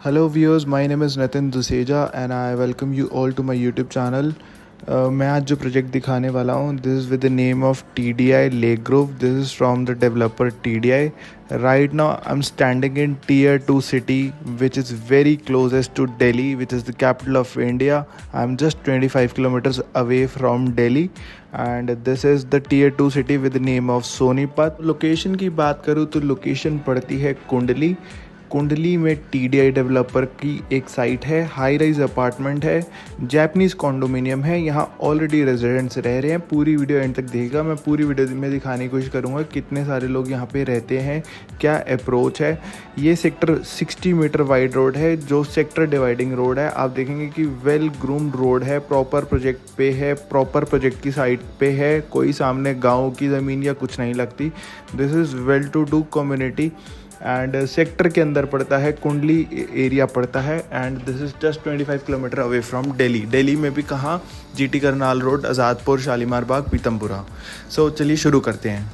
Hello viewers, my name is Nitin Duseja and I welcome you all to my YouTube channel. मैं आज जो project दिखाने वाला हूँ this is with the name of TDI Lake Grove. This is from the developer TDI. Right now I'm standing in tier 2 city which is very closest to Delhi, which is the capital of India. I'm just 25 kilometers away from Delhi and this is the tier 2 city with the name of Sonipat. Location की बात करूँ तो location पड़ती है कुंडली में TDI developer की एक साइट है, हाई राइज अपार्टमेंट है, जैपनीज़ कॉन्डोमिनियम है। यहाँ ऑलरेडी रेजिडेंट्स रह रहे हैं। पूरी वीडियो एंड तक देखिएगा। मैं पूरी वीडियो में दिखाने की कोशिश करूँगा कितने सारे लोग यहाँ पे रहते हैं, क्या अप्रोच है। ये सेक्टर 60 मीटर वाइड रोड है जो सेक्टर डिवाइडिंग रोड है। आप देखेंगे कि वेल ग्रूम्ड रोड है, प्रॉपर प्रोजेक्ट पे है, प्रॉपर प्रोजेक्ट की साइट पे है, कोई सामने गाँव की ज़मीन या कुछ नहीं लगती। This is well to do community and sector के अंदर पड़ता है, कुंडली एरिया पड़ता है and this is just 25 kilometre away from Delhi में भी कहाँ, GT Karnal road, Azadpur, Shalimar Bagh, Pitampura. So चलिए शुरू करते हैं।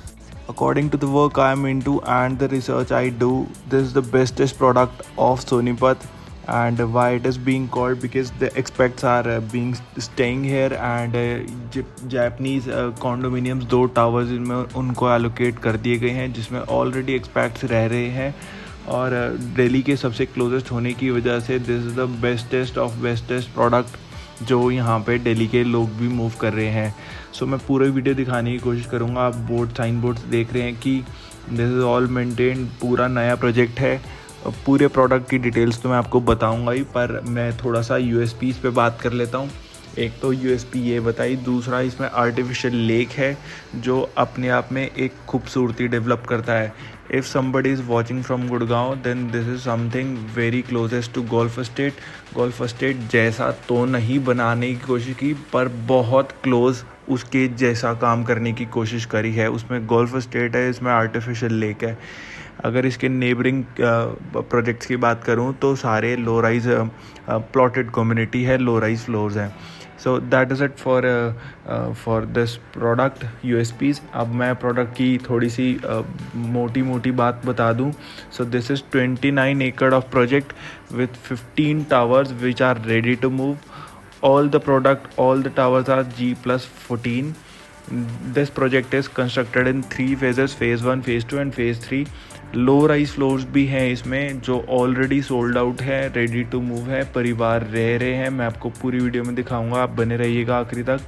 According to the work I am into and the research I do, this is the bestest product of Sonipat. And why it is being called, because the expats are being staying here and Japanese condominiums 2 towers इनमें उनको allocate कर दिए गए हैं जिसमें already expats रह रहे हैं और दिल्ली के सबसे क्लोजेस्ट होने की वजह से this is the bestest of bestest product जो यहाँ पे दिल्ली के लोग भी मूव कर रहे हैं। सो मैं पूरे वीडियो दिखाने की कोशिश करूँगा। आप बोर्ड साइन बोर्ड्स देख रहे हैं कि दिस इज़ ऑल मेंटेन, पूरा नया प्रोजेक्ट है। पूरे प्रोडक्ट की डिटेल्स तो मैं आपको बताऊंगा ही, पर मैं थोड़ा सा USPs पे बात कर लेता हूँ। एक तो USP ये बताई, दूसरा इसमें आर्टिफिशियल लेक है जो अपने आप में एक खूबसूरती डेवलप करता है। If somebody is watching from Gurgaon then this is something very closest to golf state जैसा तो नहीं बनाने की कोशिश की, पर बहुत क्लोज उसके जैसा काम करने की कोशिश करी है। उसमें गोल्फ स्टेट है, इसमें आर्टिफिशियल लेक है। अगर इसके नेबरिंग प्रोजेक्ट्स की बात करूं तो सारे लो राइज प्लॉटेड कम्युनिटी है, लो राइज फ्लोर्स हैं। So that is it for this product USPs। अब मैं प्रोडक्ट की थोड़ी सी मोटी बात बता दूं। So this is 29 acre of project with 15 towers which are ready to move. all the towers are G+14. This project is constructed in 3 phases, phase 1, phase 2 and phase 3. Low rise floors भी हैं इसमें जो already sold out है, ready to move है, परिवार रह रहे हैं। मैं आपको पूरी वीडियो में दिखाऊंगा, आप बने रहिएगा आखिरी तक,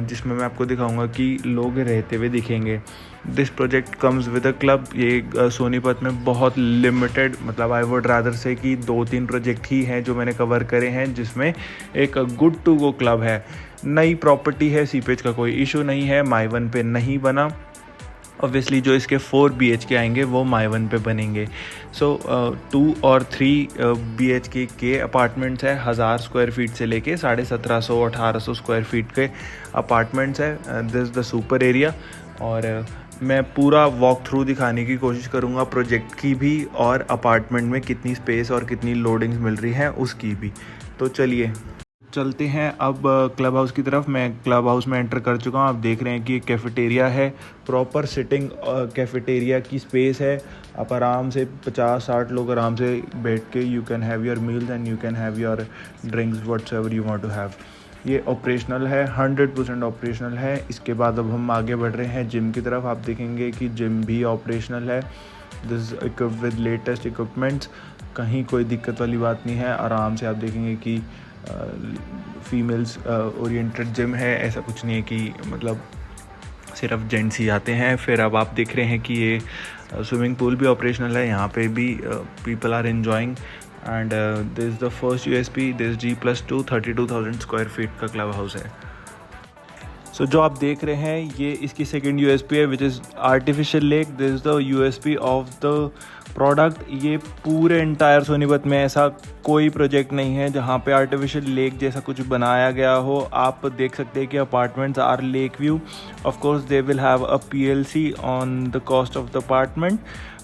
जिसमें मैं आपको दिखाऊंगा कि लोग रहते हुए दिखेंगे। This project comes with a club. ये सोनीपत में बहुत लिमिटेड, मतलब आई वुड रादर से कि 2-3 प्रोजेक्ट ही हैं जो मैंने कवर करे हैं जिसमें एक गुड टू गो क्लब है। नई प्रॉपर्टी है, सीपेज का कोई इशू नहीं है, माई-1 पे नहीं बना। ऑब्वियसली जो इसके 4 BHK आएंगे वो माई-1 पे बनेंगे। सो 2 और 3 BHK के अपार्टमेंट्स है, 1000 स्क्वायर फीट से लेके 1750-1800 स्क्वायर फीट के अपार्टमेंट्स है। This the super area. और मैं पूरा वॉक थ्रू दिखाने की कोशिश करूँगा प्रोजेक्ट की भी और अपार्टमेंट में कितनी स्पेस और कितनी लोडिंग्स मिल रही हैं उसकी भी। तो चलिए चलते हैं अब क्लब हाउस की तरफ। मैं क्लब हाउस में एंटर कर चुका हूँ। आप देख रहे हैं कि कैफ़ेटेरिया है, प्रॉपर सिटिंग कैफ़ेटेरिया की स्पेस है। आप आराम से 50-60 लोग आराम से बैठ के you can have your meals and you can have your drinks whatever you want to have. ये ऑपरेशनल है, 100% ऑपरेशनल है। इसके बाद अब हम आगे बढ़ रहे हैं जिम की तरफ। आप देखेंगे कि जिम भी ऑपरेशनल है। This equipped with latest equipments, कहीं कोई दिक्कत वाली बात नहीं है। आराम से आप देखेंगे कि फीमेल्स ओरिएंटेड जिम है, ऐसा कुछ नहीं है कि मतलब सिर्फ जेंट्स ही आते हैं। फिर अब आप देख रहे हैं कि ये स्विमिंग पूल भी ऑपरेशनल है, यहाँ पे भी people are enjoying and this is the first USP। This G+2 32,000 square feet का क्लब हाउस है। सो जो आप देख रहे हैं ये इसकी सेकेंड USP है which is artificial lake. This is the USP of the product. ये पूरे एंटायर सोनीपत में ऐसा कोई प्रोजेक्ट नहीं है जहाँ पे आर्टिफिशियल लेक जैसा कुछ बनाया गया हो। आप देख सकते हैं कि apartments are lake view. Of course they will have a PLC on the cost of the apartment,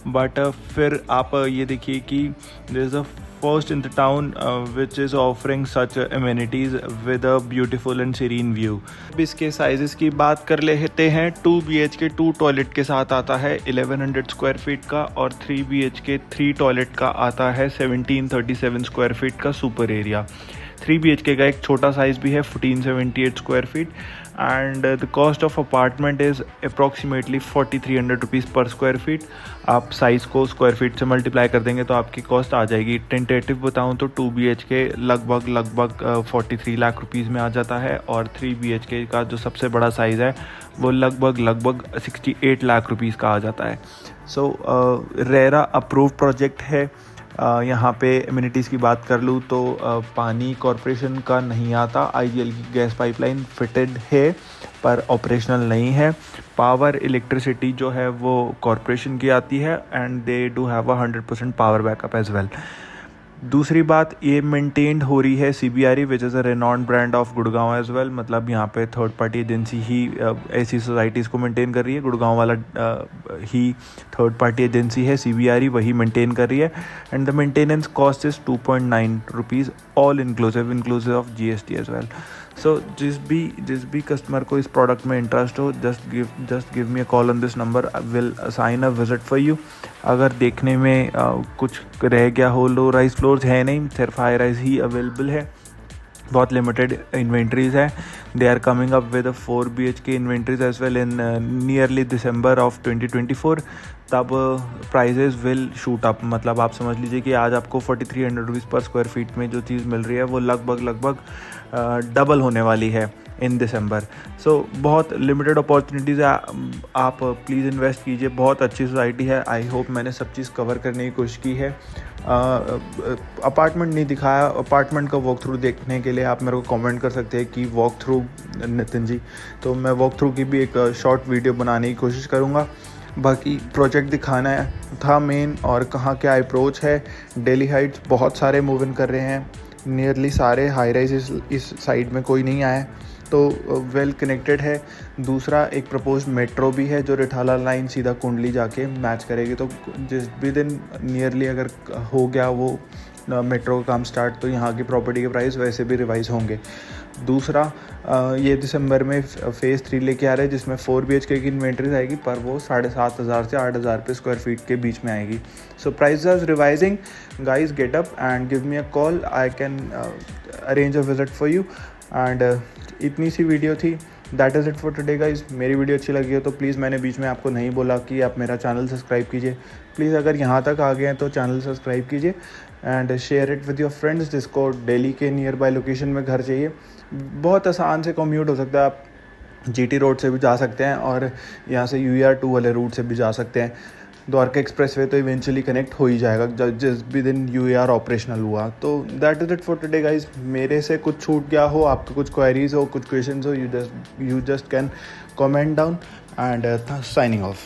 but फिर आप ये देखिए कि there is a first in the town which is offering such amenities with a beautiful and serene view. अब इसके sizes की बात कर लेते हैं. 2 BHK 2 टॉयलेट के साथ आता है 1100 स्क्वायर फीट का, और 3 BHK 3 टॉयलेट का आता है 1737 स्क्वायर फीट का सुपर एरिया. 3 BHK का एक छोटा साइज़ भी है 1478 square feet, and the cost of apartment is approximately 4300 rupees पर स्क्वायर फीट. आप साइज़ को स्क्वायर फीट से मल्टीप्लाई कर देंगे तो आपकी कॉस्ट आ जाएगी. टेंटेटिव बताऊं तो 2 BHK लगभग 43 लाख रुपीज़ में आ जाता है, और 3 BHK का जो सबसे बड़ा साइज़ है वो लगभग 68 लाख रुपीज़ का आ जाता है. सो रेरा अप्रूव प्रोजेक्ट है. यहाँ पे एमिनिटीज़ की बात कर लूँ तो पानी कॉरपोरेशन का नहीं आता. IGL की गैस पाइपलाइन फिटेड है पर ऑपरेशनल नहीं है. पावर इलेक्ट्रिसिटी जो है वो कॉरपोरेशन की आती है, and they do have 100% power backup as well. दूसरी बात, ये मेंटेन्ड हो रही है CBRE which is a renowned brand of Gurgaon as well. मतलब यहाँ पे थर्ड पार्टी एजेंसी ही ऐसी सोसाइटीज़ को मेंटेन कर रही है. गुड़गांव वाला ही थर्ड पार्टी एजेंसी है, CBRE वही मेंटेन कर रही है. And the maintenance cost is 2.9 rupees all inclusive of GST as well. So जिस भी कस्टमर को इस प्रोडक्ट में इंटरेस्ट हो, just give me a call on this number. I will assign a visit for you. अगर देखने में कुछ रह गया हो, लो राइज फ्लोर्स है नहीं, सिर्फ हाई राइज ही अवेलेबल है. बहुत लिमिटेड इन्वेंट्रीज है. They are coming up with 4 BHK inventories as well in nearly December of 2024. तब प्राइजेज विल शूट अप. मतलब आप समझ लीजिए कि आज आपको 4300 रुपीज़ पर स्क्वायर फीट में जो चीज़ मिल रही है वो लगभग डबल होने वाली है इन दिसंबर. सो बहुत लिमिटेड अपॉर्चुनिटीज़ है. आप प्लीज़ इन्वेस्ट कीजिए. बहुत अच्छी सोसाइटी है. आई होप मैंने सब चीज़ कवर करने की कोशिश की है. अपार्टमेंट नहीं दिखाया. अपार्टमेंट का वॉक थ्रू देखने के लिए आप मेरे को कमेंट कर सकते हैं कि वॉक थ्रू नितिन जी, तो मैं वॉक थ्रू की भी एक शॉर्ट वीडियो बनाने की कोशिश करूँगा. बाकी प्रोजेक्ट दिखाना था मेन, और कहाँ क्या अप्रोच है. डेली हाइट्स बहुत सारे मूव इन कर रहे हैं. नियरली सारे हाई राइज इस साइड में कोई नहीं आया है, तो वेल कनेक्टेड है. दूसरा, एक प्रपोज्ड मेट्रो भी है जो रिठाला लाइन सीधा कुंडली जाके मैच करेगी. तो जिस भी दिन नियरली अगर हो गया वो मेट्रो का काम स्टार्ट, तो यहाँ की प्रॉपर्टी के प्राइस वैसे भी रिवाइज होंगे. दूसरा, ये दिसंबर में फेज़ 3 लेके आ रहे हैं जिसमें 4 BHK की इन्वेंट्रीज आएगी, पर वो 7,500 से 8,000 रुपये स्क्वायर फीट के बीच में आएगी. So price are revising. Guys get up and give me a call. I can arrange a visit for you. And इतनी सी वीडियो थी. That is it for today guys. मेरी वीडियो अच्छी लगी हो तो प्लीज़, मैंने बीच में आपको नहीं बोला कि आप मेरा चैनल सब्सक्राइब कीजिए. प्लीज़ अगर यहाँ तक आ गए हैं तो चैनल सब्सक्राइब कीजिए, and share it with your friends जिसको दिल्ली के नियर बाय लोकेशन में घर चाहिए. बहुत आसान से कम्यूट हो सकता है. आप GT रोड से भी जा सकते हैं, और यहाँ से UER2 वाले रूट से भी जा सकते हैं. द्वारका एक्सप्रेस वे तो इवेंचुअली कनेक्ट हो ही जाएगा जिस भी दिन UER ऑपरेशनल हुआ. तो that is it for today guys. मेरे से कुछ छूट गया हो, आपके कुछ क्वेरीज हो, कुछ क्वेश्चंस हो, you just can comment down, and signing off.